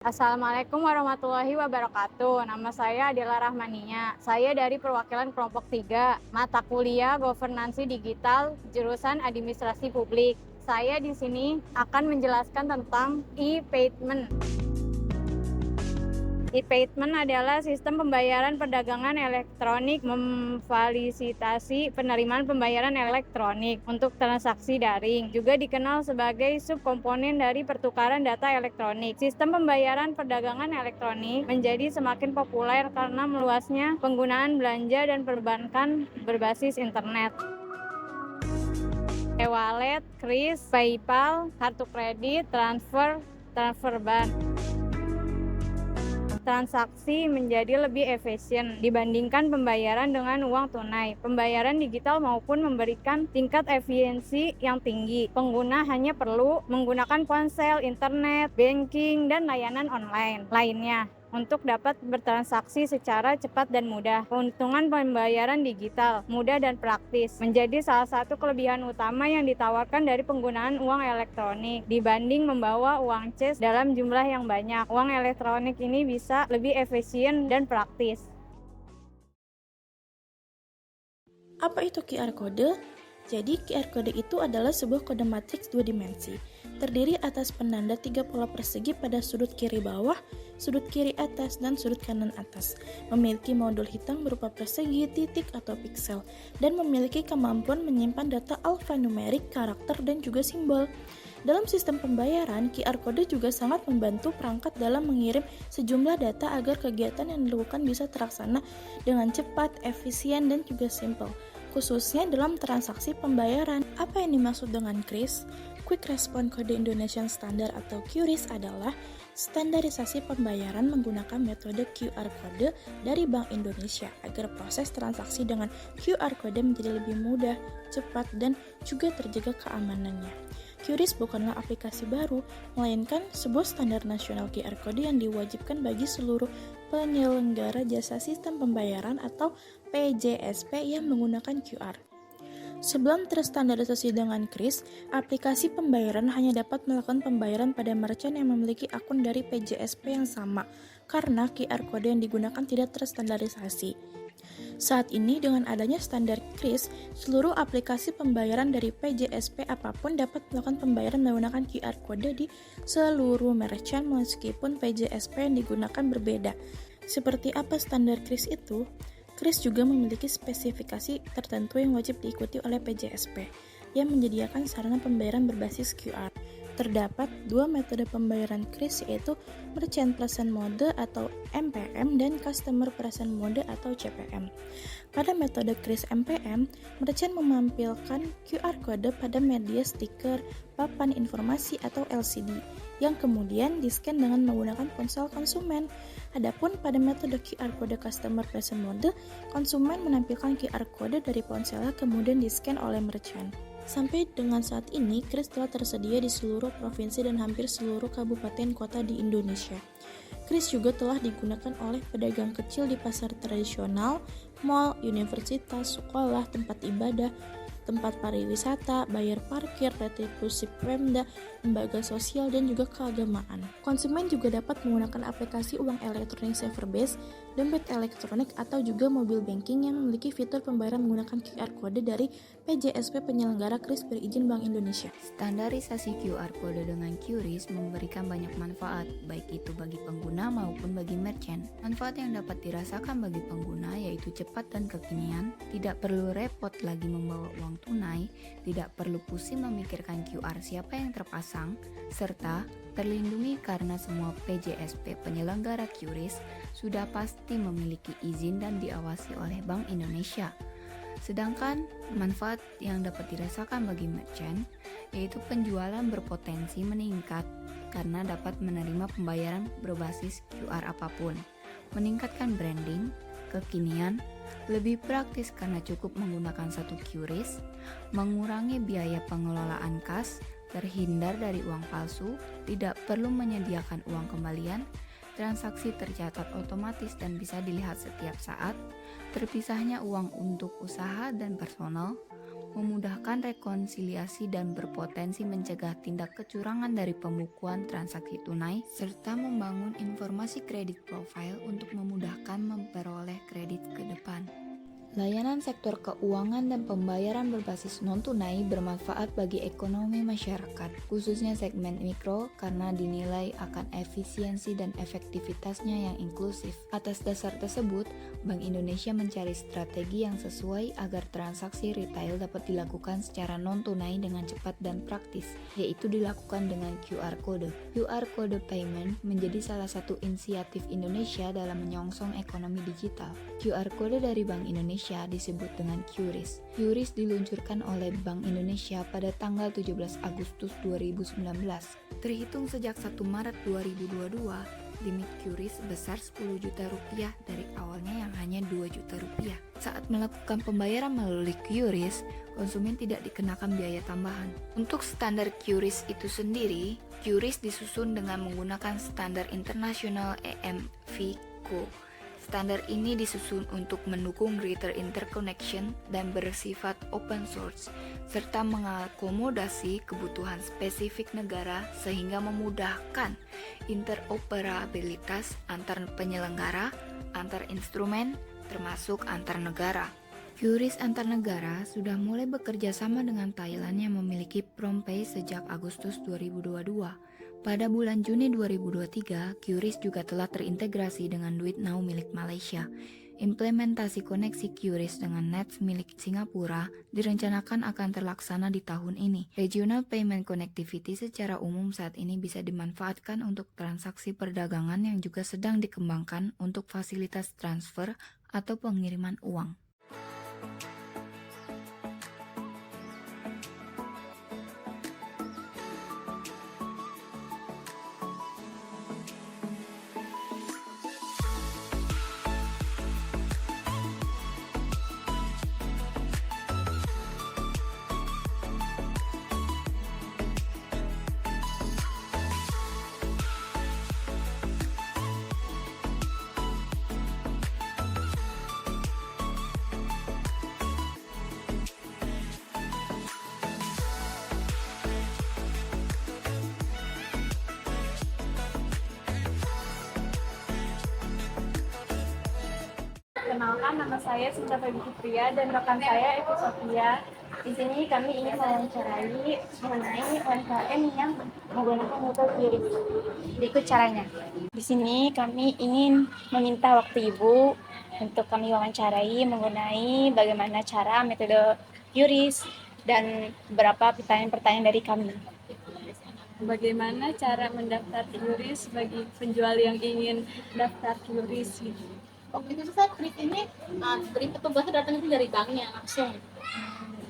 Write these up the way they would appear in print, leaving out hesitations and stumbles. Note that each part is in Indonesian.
Assalamualaikum warahmatullahi wabarakatuh. Nama saya Adela Rahmania. Saya dari perwakilan kelompok 3, mata kuliah Governansi Digital, jurusan Administrasi Publik. Saya di sini akan menjelaskan tentang e-payment. E-payment adalah sistem pembayaran perdagangan elektronik memfasilitasi penerimaan pembayaran elektronik untuk transaksi daring. Juga dikenal sebagai subkomponen dari pertukaran data elektronik. Sistem pembayaran perdagangan elektronik menjadi semakin populer karena meluasnya penggunaan belanja dan perbankan berbasis internet. E-wallet, kris, PayPal, kartu kredit, transfer bank. Transaksi menjadi lebih efisien dibandingkan pembayaran dengan uang tunai. Pembayaran digital maupun memberikan tingkat efisiensi yang tinggi. Pengguna hanya perlu menggunakan ponsel, internet, banking, dan layanan online lainnya untuk dapat bertransaksi secara cepat dan mudah. Keuntungan pembayaran digital, mudah dan praktis, menjadi salah satu kelebihan utama yang ditawarkan dari penggunaan uang elektronik dibanding membawa uang cash dalam jumlah yang banyak. Uang elektronik ini bisa lebih efisien dan praktis. Apa itu QR Code? Jadi, QR Code itu adalah sebuah kode matriks 2 dimensi, terdiri atas penanda 3 pola persegi pada sudut kiri bawah, sudut kiri atas, dan sudut kanan atas. Memiliki modul hitam berupa persegi, titik, atau piksel, dan memiliki kemampuan menyimpan data alfanumerik, karakter, dan juga simbol. Dalam sistem pembayaran, QR Code juga sangat membantu perangkat dalam mengirim sejumlah data agar kegiatan yang dilakukan bisa terlaksana dengan cepat, efisien, dan juga simpel, khususnya dalam transaksi pembayaran. Apa yang dimaksud dengan QRIS? Quick Response Code Indonesian Standard atau QRIS adalah standarisasi pembayaran menggunakan metode QR Code dari Bank Indonesia agar proses transaksi dengan QR Code menjadi lebih mudah, cepat, dan juga terjaga keamanannya. QRIS bukanlah aplikasi baru, melainkan sebuah standar nasional QR Code yang diwajibkan bagi seluruh penyelenggara jasa sistem pembayaran atau PJSP yang menggunakan QR. Sebelum terstandarisasi dengan QRIS, aplikasi pembayaran hanya dapat melakukan pembayaran pada merchant yang memiliki akun dari PJSP yang sama, karena QR Code yang digunakan tidak terstandarisasi. Saat ini, dengan adanya standar QRIS, seluruh aplikasi pembayaran dari PJSP apapun dapat melakukan pembayaran menggunakan QR Code di seluruh merchant meskipun PJSP yang digunakan berbeda. Seperti apa standar QRIS itu? QRIS juga memiliki spesifikasi tertentu yang wajib diikuti oleh PJSP, yang menyediakan sarana pembayaran berbasis QR. Terdapat dua metode pembayaran QRIS, yaitu Merchant Present Mode atau MPM dan Customer Present Mode atau CPM. Pada metode QRIS MPM, merchant memampilkan QR Code pada media stiker, papan informasi atau LCD, yang kemudian di-scan dengan menggunakan ponsel konsumen. Adapun pada metode QR Code Customer Present Mode, konsumen menampilkan QR Code dari ponselnya kemudian di-scan oleh merchant. Sampai dengan saat ini, QRIS telah tersedia di seluruh provinsi dan hampir seluruh kabupaten kota di Indonesia. QRIS juga telah digunakan oleh pedagang kecil di pasar tradisional, mal, universitas, sekolah, tempat ibadah, tempat pariwisata, bayar parkir, retribusi Pemda, lembaga sosial, dan juga keagamaan. Konsumen juga dapat menggunakan aplikasi uang elektronik Saverbase, dompet elektronik, atau juga mobil banking yang memiliki fitur pembayaran menggunakan QR Code dari PJSP penyelenggara QRIS berizin Bank Indonesia. Standarisasi QR Code dengan QRIS memberikan banyak manfaat, baik itu bagi pengguna maupun bagi merchant. Manfaat yang dapat dirasakan bagi pengguna yaitu cepat dan kekinian, tidak perlu repot lagi membawa uang tunai, tidak perlu pusing memikirkan QR siapa yang terpasang, serta terlindungi karena semua PJSP penyelenggara QRIS sudah pasti memiliki izin dan diawasi oleh Bank Indonesia. Sedangkan manfaat yang dapat dirasakan bagi merchant yaitu penjualan berpotensi meningkat karena dapat menerima pembayaran berbasis QR apapun, meningkatkan branding, kekinian, lebih praktis karena cukup menggunakan satu QRIS, mengurangi biaya pengelolaan kas, terhindar dari uang palsu, tidak perlu menyediakan uang kembalian, transaksi tercatat otomatis dan bisa dilihat setiap saat, terpisahnya uang untuk usaha dan personal, memudahkan rekonsiliasi dan berpotensi mencegah tindak kecurangan dari pembukuan transaksi tunai, serta membangun informasi kredit profile untuk memudahkan memperoleh kredit ke depan. Layanan sektor keuangan dan pembayaran berbasis non-tunai bermanfaat bagi ekonomi masyarakat, khususnya segmen mikro karena dinilai akan efisiensi dan efektivitasnya yang inklusif. Atas dasar tersebut, Bank Indonesia mencari strategi yang sesuai agar transaksi retail dapat dilakukan secara non-tunai dengan cepat dan praktis, yaitu dilakukan dengan QR Code. QR Code Payment menjadi salah satu inisiatif Indonesia dalam menyongsong ekonomi digital. QR Code dari Bank Indonesia disebut dengan QRIS. QRIS diluncurkan oleh Bank Indonesia pada tanggal 17 Agustus 2019. Terhitung sejak 1 Maret 2022, limit QRIS sebesar 10 juta rupiah dari awalnya yang hanya 2 juta rupiah. Saat melakukan pembayaran melalui QRIS, konsumen tidak dikenakan biaya tambahan. Untuk standar QRIS itu sendiri, QRIS disusun dengan menggunakan standar internasional EMVCo. Standar ini disusun untuk mendukung greater interconnection dan bersifat open source, serta mengakomodasi kebutuhan spesifik negara sehingga memudahkan interoperabilitas antar penyelenggara, antar instrumen, termasuk antar negara. QRIS antar negara sudah mulai bekerja sama dengan Thailand yang memiliki PromptPay sejak Agustus 2022. Pada bulan Juni 2023, QRIS juga telah terintegrasi dengan DuitNow milik Malaysia. Implementasi koneksi QRIS dengan Nets milik Singapura direncanakan akan terlaksana di tahun ini. Regional Payment Connectivity secara umum saat ini bisa dimanfaatkan untuk transaksi perdagangan yang juga sedang dikembangkan untuk fasilitas transfer atau pengiriman uang. Perkenalkan, nama saya Sinta Febi Fitria dan rekan saya Evi Sofia. Di sini kami ingin mewawancarai mengenai UMKM yang menggunakan metode QRIS. Berikut caranya. Di sini kami ingin meminta waktu Ibu untuk kami wawancarai mengenai bagaimana cara metode QRIS dan beberapa pertanyaan-pertanyaan dari kami. Bagaimana cara mendaftar QRIS bagi penjual yang ingin daftar QRIS? Waktu itu saya klik ini dari petugasnya datang itu dari banknya langsung,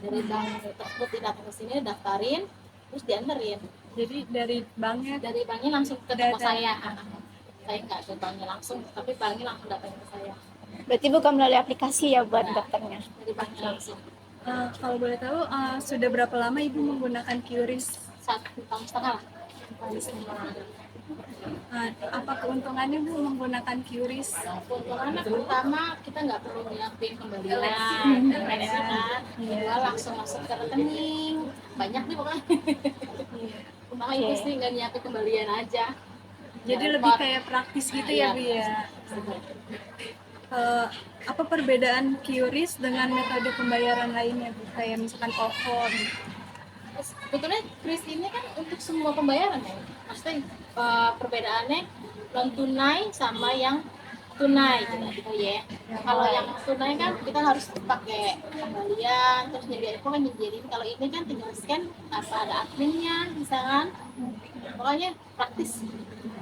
dari bank tersebut datang ke sini daftarin terus dianterin. Jadi dari banknya Dari banknya langsung ke toko saya. Saya nggak ke banknya langsung, tapi banknya langsung datang ke saya. Berarti bukan melalui aplikasi ya buat daftarnya? Dari banknya langsung. kalau boleh tahu sudah berapa lama Ibu menggunakan QRIS? 1,5 tahun lah. Apa keuntungannya Bu menggunakan QRIS? Keuntungannya pertama kita nggak perlu nyiapin kembalian, kedua langsung masuk ke rekening, banyak nih pokoknya. Pertama itu sih nggak nyiapin kembalian aja. Jadi lebih kayak praktis gitu ya Bu ya. Apa perbedaan QRIS dengan metode pembayaran lainnya Bu? Kayak misalkan OVO gitu. Sebetulnya QRIS ini kan untuk semua pembayaran ya. Maksudnya perbedaannya non tunai sama yang tunai gitu ya. Kalau yang tunai kan kita harus pakai kembalian terus nyediain itu kan nyediain. Kalau ini kan tinggal scan tanpa ada adminnya misalkan. Pokoknya praktis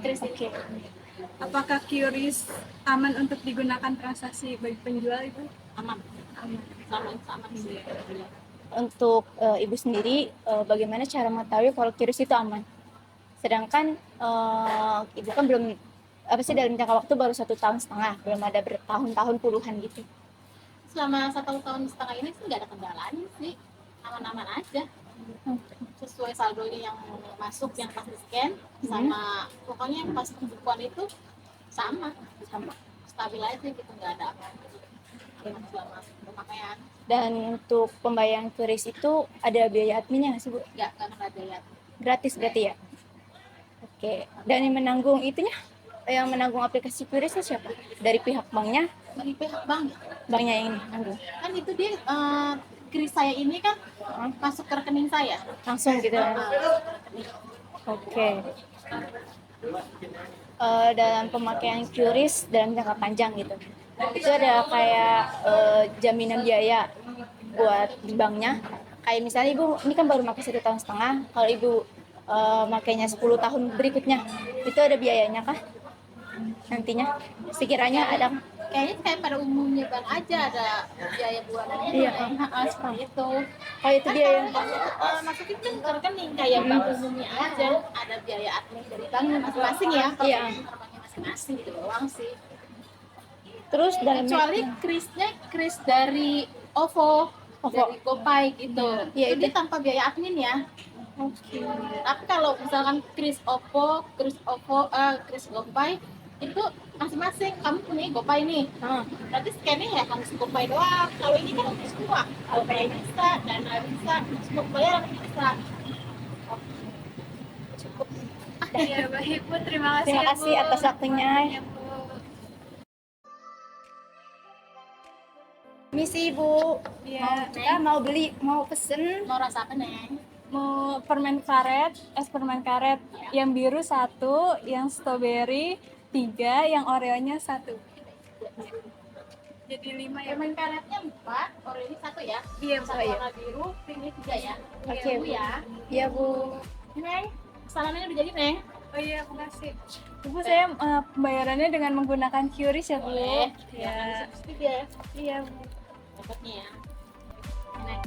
QRIS ini. Apakah QRIS aman untuk digunakan transaksi bagi penjual itu? Aman sama sih. Untuk Ibu sendiri, bagaimana cara mengetahui kalau QRIS itu aman? Sedangkan Ibu kan belum, dalam jangka waktu baru 1,5 tahun, belum ada bertahun-tahun puluhan gitu. Selama 1,5 tahun ini sih nggak ada kendalanya sih, aman-aman aja. Sesuai saldonya yang masuk, yang pas di scan, sama pokoknya yang pas pembukuan itu sama stabil aja gitu, nggak ada apa-apa. selama pemakaian. Dan untuk pembayaran QRIS itu ada biaya adminnya nggak sih Bu? Nggak kena biaya. Gratis berarti ya? Oke, dan yang menanggung itunya, yang menanggung aplikasi QRIS itu siapa? Dari pihak banknya, Dari pihak bank banknya yang nanggung? kan itu dia kris saya ini kan masuk ke rekening saya. Langsung gitu ya? Oke. Dalam pemakaian QRIS dalam jangka panjang gitu, itu ada kayak jaminan biaya buat di banknya. Kayak misalnya Ibu ini kan baru pakai 1,5 tahun, kalau Ibu makainya 10 tahun berikutnya, itu ada biayanya kah? Nantinya sekiranya ada. Kayaknya kayak pada umumnya bank aja ada biaya bulanannya. Iya. Seperti itu. Kalau itu biaya Masukin kan ke rekening kayak bank umumnya aja, ada biaya admin dari banknya masing-masing ya. Iya. Banknya masing-masing gitu doang sih. terus dalam Kecuali krisnya kris dari OVO, dari GoPay gitu. Iya, Itu dia tanpa biaya admin ya. Tapi kalau misalkan kris OVO, kris GoPay itu masing-masing. Kamu punya GoPay nih, berarti scan-nya ya harus GoPay doang. Kalau ini kan untuk semua, GoPay bisa, Dana bisa, semua pembayaran bisa. Iya, baik Bu, terima kasih. Terima ya, kasih Bu. atas waktunya. Ya, Bu. Misi Ibu, Iya, mau beli, mau pesen. Mau rasa apa, Neng? mau permen karet, es permen karet yang biru 1, yang strawberry 3, yang oreonya 1. Jadi 5 ya. Permen karetnya 4, Oreo ini 1 ya? Iya, Satu iya. warna biru, pinknya 3 ya? Oke, Bu ya. Iya Bu. Ini, Neng, pesanannya udah jadi, Neng? Oh iya, makasih. Ibu, saya pembayarannya dengan menggunakan QRIS ya, Bu. Boleh. Ya. Ya. Iya, Bu. Dapatnya ya. Neng.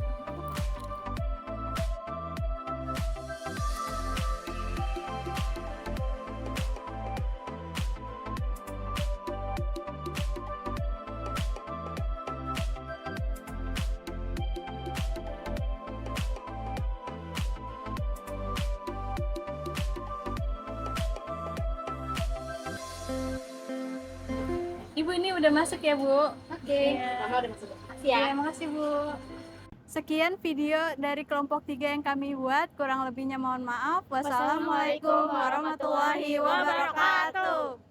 Ibu, ini udah masuk ya, Bu? Oke. Mama udah masuk. Makasih ya. Iya, makasih Bu. Sekian video dari kelompok 3 yang kami buat. Kurang lebihnya mohon maaf. Wassalamualaikum warahmatullahi wabarakatuh.